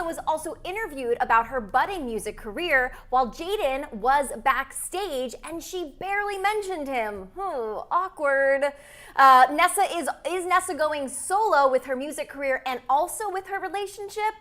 was also interviewed about her budding music career while Jaden was backstage, and she barely mentioned him. Awkward. Is Nessa going solo with her music career and also with her relationship?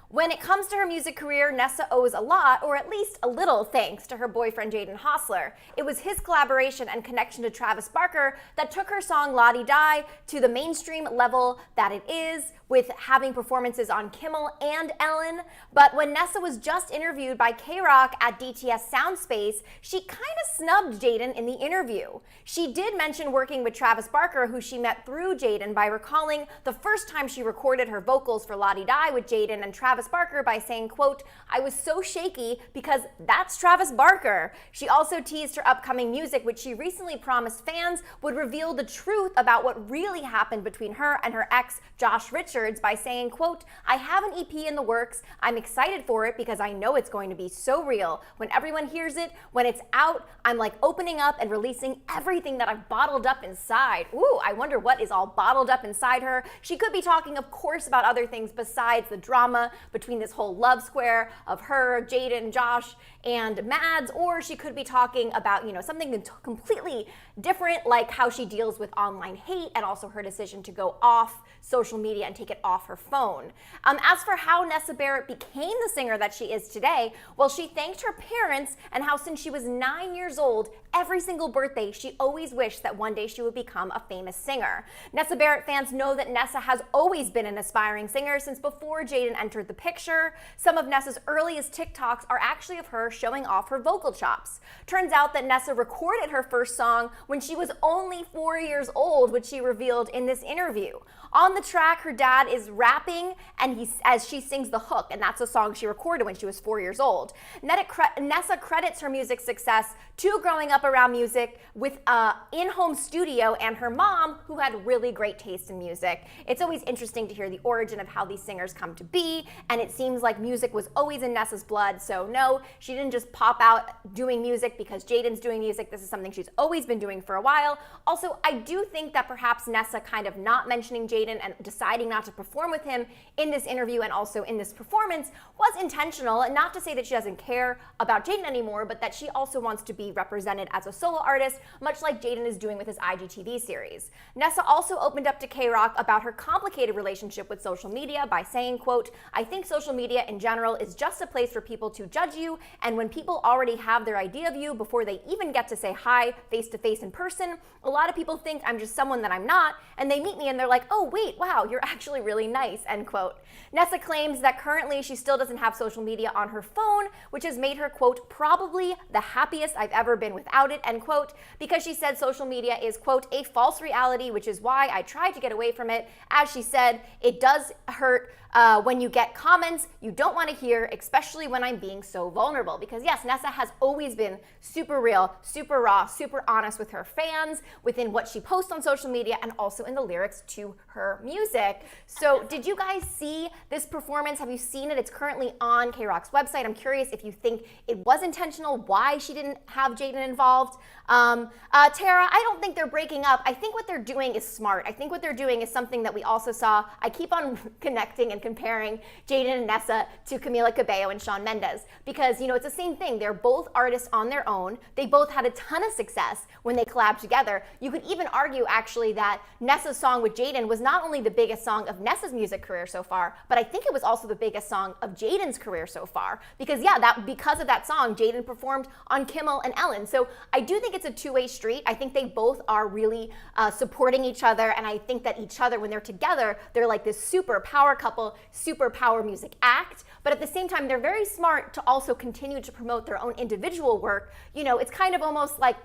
When it comes to her music career, Nessa owes a lot, or at least a little, thanks to her boyfriend Jaden Hossler. It was his collaboration and connection to Travis Barker that took her song La Di Die to the mainstream level that it is, with having performances on Kimmel and Ellen. But when Nessa was just interviewed by KROQ at DTS Soundspace, she kind of snubbed Jaden in the interview. She did mention working with Travis Barker, who she met through Jaden, by recalling the first time she recorded her vocals for La Di Die with Jaden and Travis Barker by saying, quote, "I was so shaky because that's Travis Barker." She also teased her upcoming music, which she recently promised fans would reveal the truth about what really happened between her and her ex, Josh Richards, by saying, quote, "I have an EP in the works. I'm excited for it because I know it's going to be so real. When everyone hears it, when it's out, I'm like opening up and releasing everything that I've bottled up inside." Ooh, I wonder what is all bottled up inside her. She could be talking, of course, about other things besides the drama between this whole love square of her, Jaden, Josh, and Mads, or she could be talking about, something completely different, like how she deals with online hate and also her decision to go off social media and take it off her phone. As for how Nessa Barrett became the singer that she is today, well, she thanked her parents and how since she was 9 years old, every single birthday, she always wished that one day she would become a famous singer. Nessa Barrett fans know that Nessa has always been an aspiring singer since before Jaden entered the picture. Some of Nessa's earliest TikToks are actually of her showing off her vocal chops. Turns out that Nessa recorded her first song when she was only 4 years old, which she revealed in this interview. On the track, her dad is rapping and as she sings the hook, and that's a song she recorded when she was 4 years old. Nessa credits her music success to growing up around music with an in-home studio and her mom, who had really great taste in music. It's always interesting to hear the origin of how these singers come to be, and it seems like music was always in Nessa's blood, so no, she didn't just pop out doing music because Jaden's doing music. This is something she's always been doing for a while. Also, I do think that perhaps Nessa kind of not mentioning Jaden and deciding not to perform with him in this interview and also in this performance was intentional, and not to say that she doesn't care about Jaden anymore, but that she also wants to be represented as a solo artist, much like Jaden is doing with his IGTV series. Nessa also opened up to KROQ about her complicated relationship with social media by saying, quote, "I think social media in general is just a place for people to judge you, and when people already have their idea of you before they even get to say hi face to face in person, a lot of people think I'm just someone that I'm not, and they meet me and they're like, oh wait, wow, you're actually really nice," end quote. Nessa claims that currently she still doesn't have social media on her phone, which has made her, quote, "probably the happiest I've ever been without it," end quote, because she said social media is, quote, "a false reality, which is why I tried to get away from it." As she said, "It does hurt when you get comments you don't want to hear, especially when I'm being so vulnerable." Because yes, Nessa has always been super real, super raw, super honest with her fans, within what she posts on social media, and also in the lyrics to her music. So did you guys see this performance? Have you seen it? It's currently on KROQ's website. I'm curious if you think it was intentional, why she didn't have Jaden involved. Tara, I don't think they're breaking up. I think what they're doing is smart. I think what they're doing is something that we also saw. I keep on connecting and comparing Jaden and Nessa to Camila Cabello and Shawn Mendes because, it's the same thing. They're both artists on their own. They both had a ton of success when they collabed together. You could even argue, actually, that Nessa's song with Jaden was not only the biggest song of Nessa's music career so far, but I think it was also the biggest song of Jaden's career so far. Because, because of that song, Jaden performed on Kimmel and Ellen. So I do think it's a two-way street. I think they both are really supporting each other, and I think that each other, when they're together, they're like this super power couple, super power music act, but at the same time, they're very smart to also continue to promote their own individual work. It's kind of almost like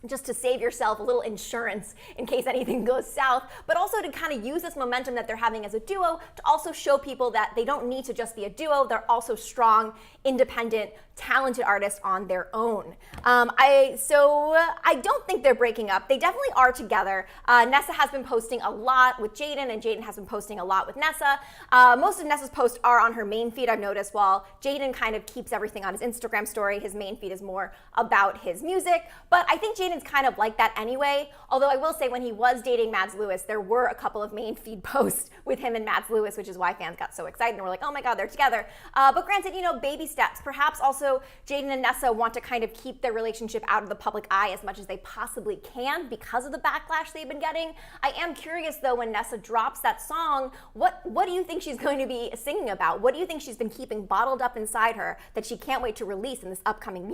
just to save yourself a little insurance in case anything goes south, but also to kind of use this momentum that they're having as a duo to also show people that they don't need to just be a duo. They're also strong, independent, talented artists on their own. I don't think they're breaking up. They definitely are together. Nessa has been posting a lot with Jaden, and Jaden has been posting a lot with Nessa. Most of Nessa's posts are on her main feed, I've noticed, while Jaden kind of keeps everything on his Instagram story. His main feed is more about his music, but I think Jaden Jaden's kind of like that anyway, although I will say when he was dating Mads Lewis, there were a couple of main feed posts with him and Mads Lewis, which is why fans got so excited and were like, oh my God, they're together. But granted, baby steps. Perhaps also Jaden and Nessa want to kind of keep their relationship out of the public eye as much as they possibly can because of the backlash they've been getting. I am curious though, when Nessa drops that song, what do you think she's going to be singing about? What do you think she's been keeping bottled up inside her that she can't wait to release in this upcoming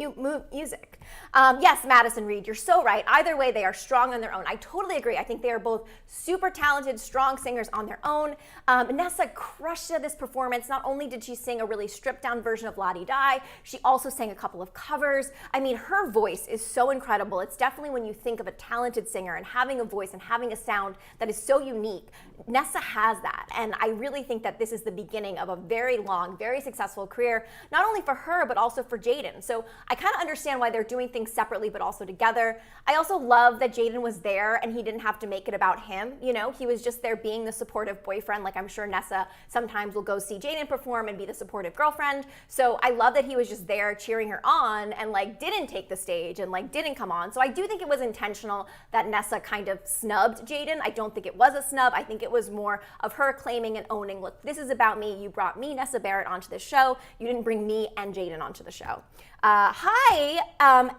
music? Yes, Madison Reed, you're so right. Either way, they are strong on their own. I totally agree. I think they are both super talented, strong singers on their own. Nessa crushed it at this performance. Not only did she sing a really stripped down version of La Di Da, she also sang a couple of covers. I mean, her voice is so incredible. It's definitely, when you think of a talented singer and having a voice and having a sound that is so unique, Nessa has that. And I really think that this is the beginning of a very long, very successful career, not only for her, but also for Jaden. So I kind of understand why they're doing things separately, but also together. I also love that Jaden was there and he didn't have to make it about him. He was just there being the supportive boyfriend. Like, I'm sure Nessa sometimes will go see Jaden perform and be the supportive girlfriend. So I love that he was just there cheering her on and didn't take the stage and didn't come on. So I do think it was intentional that Nessa kind of snubbed Jaden. I don't think it was a snub. I think it was more of her claiming and owning, look, this is about me. You brought me, Nessa Barrett, onto the show. You didn't bring me and Jaden onto the show. Hi,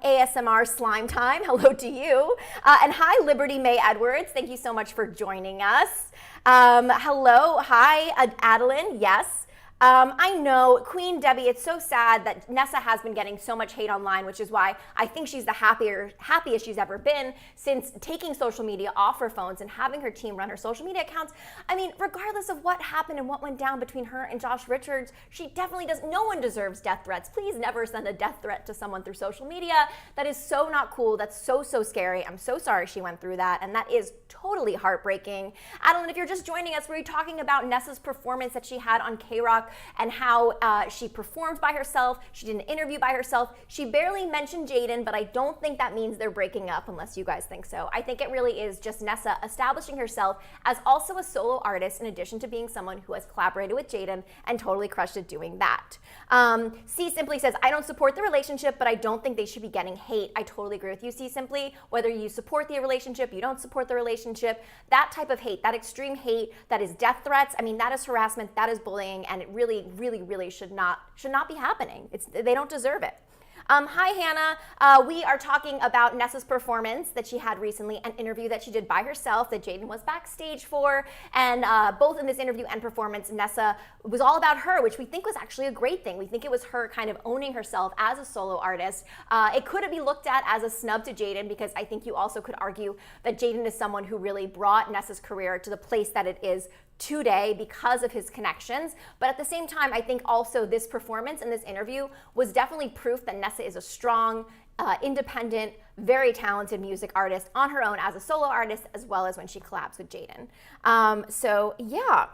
ASMR Slime Time. Hello to you. And hi, Liberty May Edwards. Thank you so much for joining us. Hello. Hi, Adeline. Yes. I know, Queen Debbie, it's so sad that Nessa has been getting so much hate online, which is why I think she's the happiest she's ever been since taking social media off her phones and having her team run her social media accounts. I mean, regardless of what happened and what went down between her and Josh Richards, she definitely does. No one deserves death threats. Please never send a death threat to someone through social media. That is so not cool. That's so, so scary. I'm so sorry she went through that, and that is totally heartbreaking. Adeline, if you're just joining us, we're talking about Nessa's performance that she had on KROQ and how she performed by herself. She did an interview by herself. She barely mentioned Jaden, but I don't think that means they're breaking up, unless you guys think so. I think it really is just Nessa establishing herself as also a solo artist, in addition to being someone who has collaborated with Jaden and totally crushed it doing that. C Simply says, I don't support the relationship, but I don't think they should be getting hate. I totally agree with you, C Simply. Whether you support the relationship, you don't support the relationship, that type of hate, that extreme hate, that is death threats, I mean, that is harassment, that is bullying, and it really, really, really should not be happening. They don't deserve it. Hi, Hannah. We are talking about Nessa's performance that she had recently, an interview that she did by herself that Jaden was backstage for. And both in this interview and performance, Nessa was all about her, which we think was actually a great thing. We think it was her kind of owning herself as a solo artist. It could be looked at as a snub to Jaden, because I think you also could argue that Jaden is someone who really brought Nessa's career to the place that it is today because of his connections. But at the same time, I think also this performance and this interview was definitely proof that Nessa is a strong, independent, very talented music artist on her own as a solo artist, as well as when she collabs with Jaden. So yeah,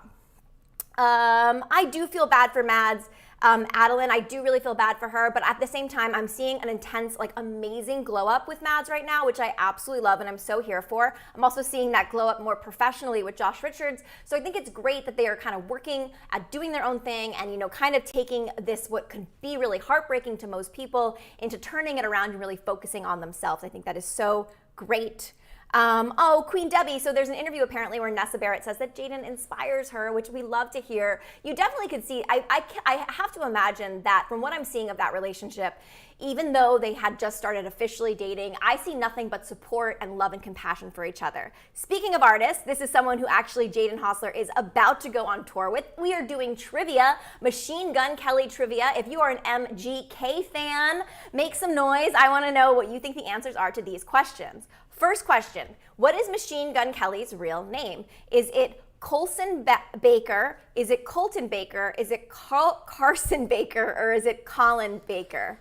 I do feel bad for Mads. Adeline, I do really feel bad for her, but at the same time, I'm seeing an intense, amazing glow up with Mads right now, which I absolutely love and I'm so here for. I'm also seeing that glow up more professionally with Josh Richards. So I think it's great that they are kind of working at doing their own thing and, kind of taking this, what could be really heartbreaking to most people, into turning it around and really focusing on themselves. I think that is so great. Oh, Queen Debbie. So there's an interview apparently where Nessa Barrett says that Jaden inspires her, which we love to hear. You definitely could see, I have to imagine that from what I'm seeing of that relationship, even though they had just started officially dating, I see nothing but support and love and compassion for each other. Speaking of artists, this is someone who actually Jaden Hossler is about to go on tour with. We are doing trivia, Machine Gun Kelly trivia. If you are an MGK fan, make some noise. I want to know what you think the answers are to these questions. First question, what is Machine Gun Kelly's real name? Is it Colson Baker? Is it Colton Baker? Is it Carson Baker? Or is it Colin Baker?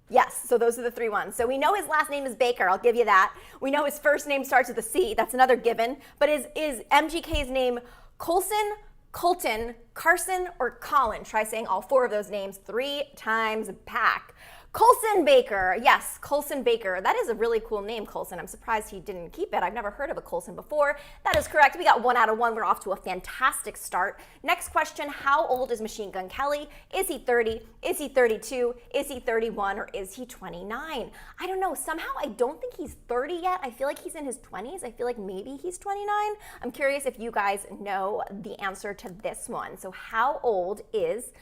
Yes, so those are the three ones. So we know his last name is Baker, I'll give you that. We know his first name starts with a C, that's another given. But is MGK's name Colson, Colton, Carson, or Colin? Try saying all four of those names 3 times back. Colson Baker. Yes, Colson Baker. That is a really cool name, Colson. I'm surprised he didn't keep it. I've never heard of a Colson before. That is correct. We got 1 out of 1. We're off to a fantastic start. Next question, how old is Machine Gun Kelly? Is he 30? Is he 32? Is he 31? Or is he 29? I don't know. Somehow I don't think he's 30 yet. I feel like he's in his 20s. I feel like maybe he's 29. I'm curious if you guys know the answer to this one. So how old is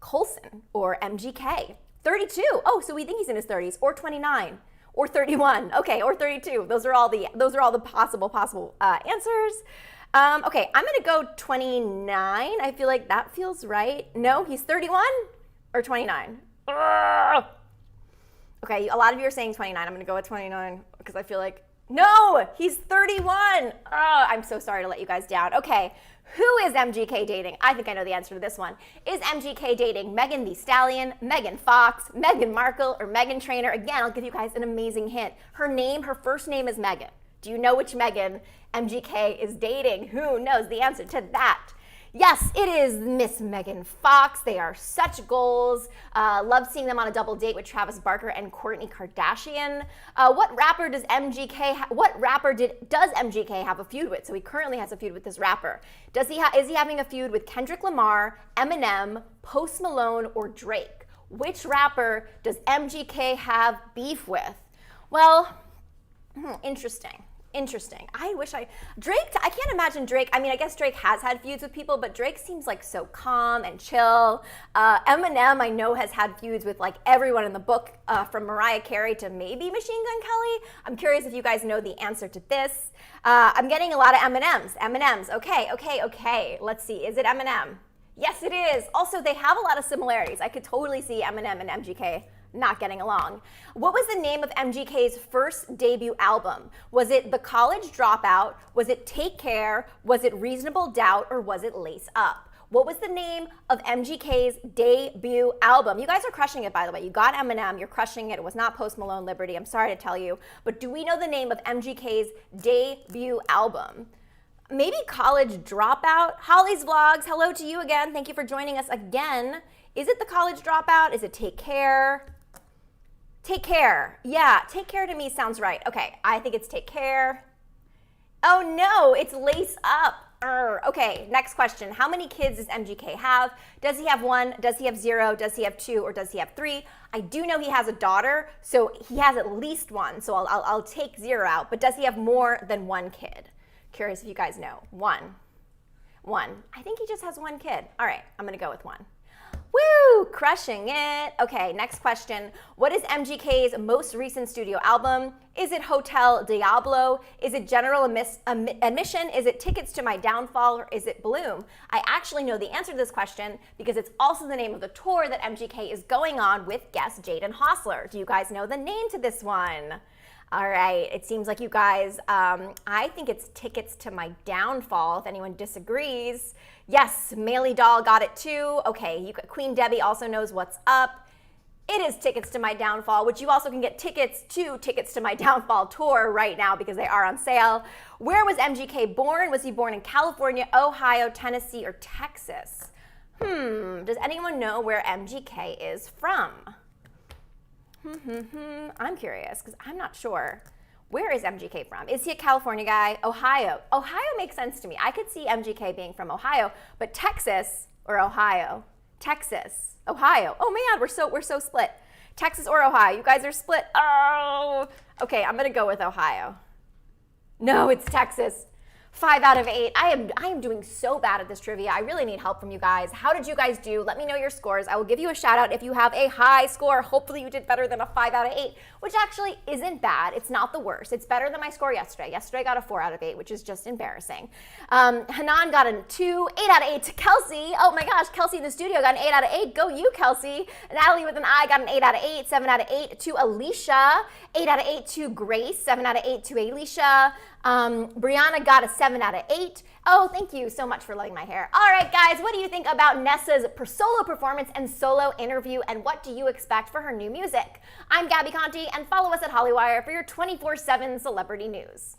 Colson or MGK? 32. Oh, so we think he's in his 30s, or 29, or 31. Okay, or 32. Those are all the possible answers. Okay, I'm gonna go 29. I feel like that feels right. No, he's 31 or 29. Okay, a lot of you are saying 29. I'm gonna go with 29 because I feel like, no, he's 31. I'm so sorry to let you guys down. Okay, who is MGK dating? I think I know the answer to this one. Is MGK dating Megan Thee Stallion, Megan Fox, Meghan Markle, or Meghan Trainor? Again, I'll give you guys an amazing hint. Her first name is Megan. Do you know which Megan MGK is dating? Who knows the answer to that? Yes, it is Miss Megan Fox. They are such goals. Love seeing them on a double date with Travis Barker and Kourtney Kardashian. What rapper does MGK have a feud with? So he currently has a feud with this rapper. Is he having a feud with Kendrick Lamar, Eminem, Post Malone, or Drake? Which rapper does MGK have beef with? Well, interesting. Drake, I can't imagine Drake. I mean, I guess Drake has had feuds with people, but Drake seems like so calm and chill. Eminem, I know, has had feuds with like everyone in the book, from Mariah Carey to maybe Machine Gun Kelly. I'm curious if you guys know the answer to this. I'm getting a lot of M&Ms. Okay. Let's see. Is it Eminem? Yes, it is. Also, they have a lot of similarities. I could totally see Eminem and MGK not getting along. What was the name of MGK's first debut album? Was it The College Dropout? Was it Take Care? Was it Reasonable Doubt? Or was it Lace Up? What was the name of MGK's debut album? You guys are crushing it, by the way. You got Eminem, you're crushing it. It was not Post Malone, Liberty, I'm sorry to tell you. But do we know the name of MGK's debut album? Maybe College Dropout? Holly's Vlogs, hello to you again. Thank you for joining us again. Is it The College Dropout? Is it Take Care? Take Care. Yeah, Take Care to me sounds right. Okay, I think it's Take Care. Oh no, it's Lace Up. Okay, next question. How many kids does MGK have? Does he have 1? Does he have 0? Does he have 2? Or does he have 3? I do know he has a daughter, so he has at least 1. So I'll take 0 out. But does he have more than 1 kid? Curious if you guys know. 1. I think he just has 1 kid. All right, I'm gonna go with 1. Woo! Crushing it. Okay, next question. What is MGK's most recent studio album? Is it Hotel Diablo? Is it General Admission? Is it Tickets to My Downfall? Or is it Bloom? I actually know the answer to this question because it's also the name of the tour that MGK is going on with guest Jaden Hossler. Do you guys know the name to this one? All right, it seems like you guys, I think it's Tickets to My Downfall, if anyone disagrees. Yes, Maily Doll got it too. Okay, Queen Debbie also knows what's up. It is Tickets to My Downfall, which you also can get tickets to My Downfall tour right now because they are on sale. Where was MGK born? Was he born in California, Ohio, Tennessee, or Texas? Does anyone know where MGK is from? I'm curious because I'm not sure. Where is MGK from? Is he a California guy? Ohio. Ohio makes sense to me. I could see MGK being from Ohio, but Texas or Ohio? Texas, Ohio. Oh man, we're so split. Texas or Ohio? You guys are split. Oh, okay. I'm gonna go with Ohio. No, it's Texas. 5 out of 8. I am doing so bad at this trivia. I really need help from you guys. How did you guys do? Let me know your scores. I will give you a shout out if you have a high score. Hopefully you did better than a 5 out of 8, which actually isn't bad. It's not the worst. It's better than my score yesterday. Yesterday I got a 4 out of 8, which is just embarrassing. Hanan got a 2, 8 out of 8 to Kelsey. Oh my gosh, Kelsey in the studio got an 8 out of 8. Go you, Kelsey. Natalie with an I got an 8 out of 8, 7 out of 8 to Alicia, 8 out of 8 to Grace, 7 out of 8 to Alicia. Brianna got a 7 out of 8. Oh, thank you so much for loving my hair. All right, guys, what do you think about Nessa's solo performance and solo interview, and what do you expect for her new music? I'm Gabby Conti, and follow us at Hollywire for your 24/7 celebrity news.